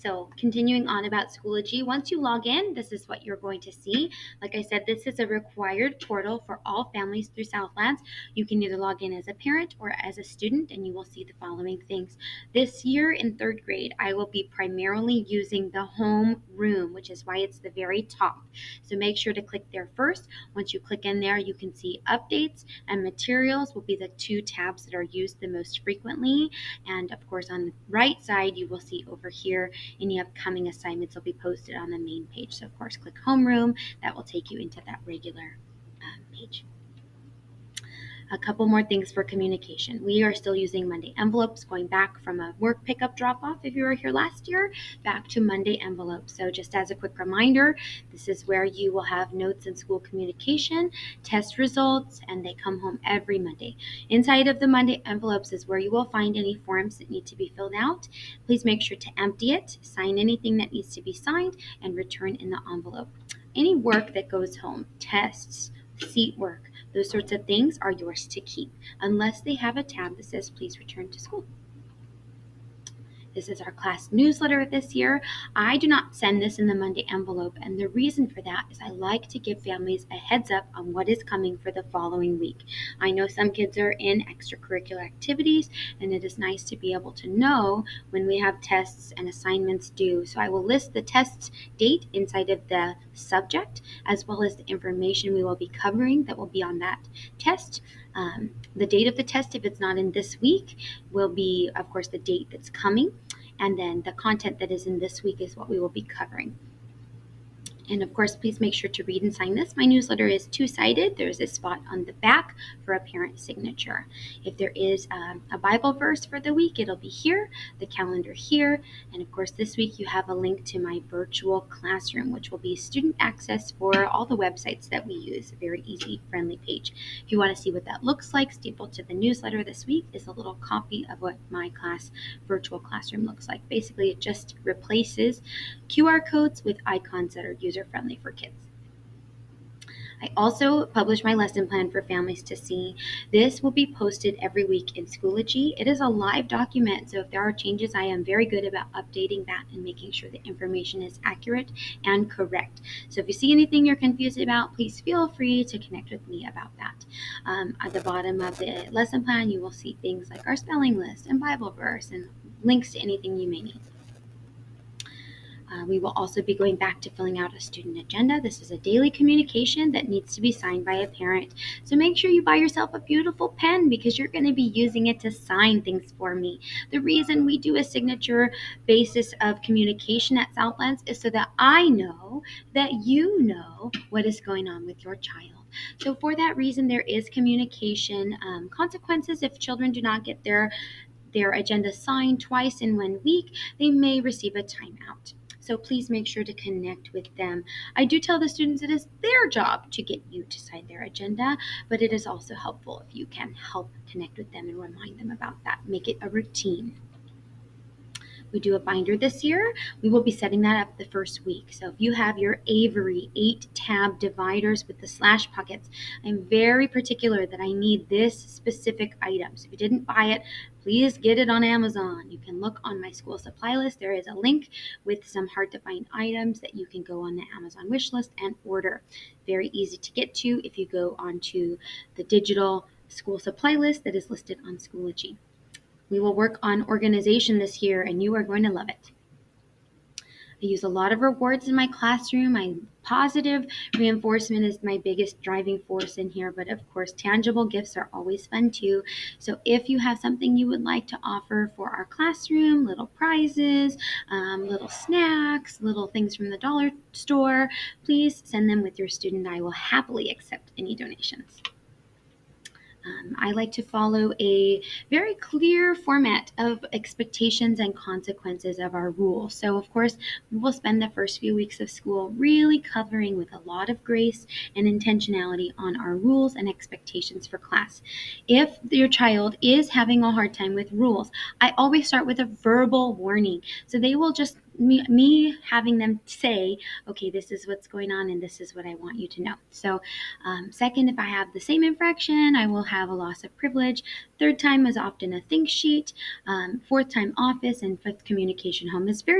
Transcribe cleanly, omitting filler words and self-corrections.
So continuing on about Schoology, once you log in, this is what you're going to see. Like I said, this is a required portal for all families through Southlands. You can either log in as a parent or as a student, and you will see the following things. This year in third grade, I will be primarily using the home room, which is why it's the very top. So make sure to click there first. Once you click in there, you can see updates and materials will be the two tabs that are used the most frequently. And of course, on the right side, you will see over here any upcoming assignments will be posted on the main page. So of course, click homeroom. That will take you into that regular page. A couple more things for communication. We are still using Monday envelopes, going back from a work pickup drop-off if you were here last year, back to Monday envelopes. So just as a quick reminder, this is where you will have notes and school communication, test results, and they come home every Monday. Inside of the Monday envelopes is where you will find any forms that need to be filled out. Please make sure to empty it, sign anything that needs to be signed, and return in the envelope. Any work that goes home, tests, seat work, those sorts of things are yours to keep, unless they have a tab that says please return to school. This is our class newsletter this year. I do not send this in the Monday envelope, and the reason for that is I like to give families a heads up on what is coming for the following week. I know some kids are in extracurricular activities, and it is nice to be able to know when we have tests and assignments due. So I will list the test date inside of the subject, as well as the information we will be covering that will be on that test. The date of the test, if it's not in this week, will be, of course, the date that's coming. And then the content that is in this week is what we will be covering. And of course, please make sure to read and sign this. My newsletter is two-sided. There's a spot on the back for a parent signature. If there is a Bible verse for the week, it'll be here, the calendar here. And of course, this week you have a link to my virtual classroom, which will be student access for all the websites that we use. A very easy, friendly page. If you want to see what that looks like, stapled to the newsletter this week is a little copy of what my class virtual classroom looks like. Basically, it just replaces QR codes with icons that are user-friendly for kids. I also publish my lesson plan for families to see. This will be posted every week in Schoology. It is a live document, so if there are changes, I am very good about updating that and making sure the information is accurate and correct. So if you see anything you're confused about, please feel free to connect with me about that. At the bottom of the lesson plan, you will see things like our spelling list and Bible verse and links to anything you may need. We will also be going back to filling out a student agenda. This is a daily communication that needs to be signed by a parent. So make sure you buy yourself a beautiful pen because you're going to be using it to sign things for me. The reason we do a signature basis of communication at Southlands is so that I know that you know what is going on with your child. So for that reason, there is communication consequences if children do not get their agenda signed twice in 1 week. They may receive a timeout. So please make sure to connect with them. I do tell the students it is their job to get you to sign their agenda, but it is also helpful if you can help connect with them and remind them about that. Make it a routine. We do a binder this year. We will be setting that up the first week. So if you have your Avery 8-tab dividers with the slash pockets, I'm very particular that I need this specific item. So if you didn't buy it, please get it on Amazon. You can look on my school supply list. There is a link with some hard to find items that you can go on the Amazon wish list and order. Very easy to get to if you go onto the digital school supply list that is listed on Schoology. We will work on organization this year, and you are going to love it. I use a lot of rewards in my classroom. My positive reinforcement is my biggest driving force in here, but of course, tangible gifts are always fun too. So if you have something you would like to offer for our classroom, little prizes, little snacks, little things from the dollar store, please send them with your student. I will happily accept any donations. I like to follow a very clear format of expectations and consequences of our rules. So, of course, we will spend the first few weeks of school really covering with a lot of grace and intentionality on our rules and expectations for class. If your child is having a hard time with rules, I always start with a verbal warning. So they will just me having them say, okay, this is what's going on and this is what I want you to know. So second, if I have the same infraction, I will have a loss of privilege. Third time is often a think sheet. Fourth time office, and fifth communication home is very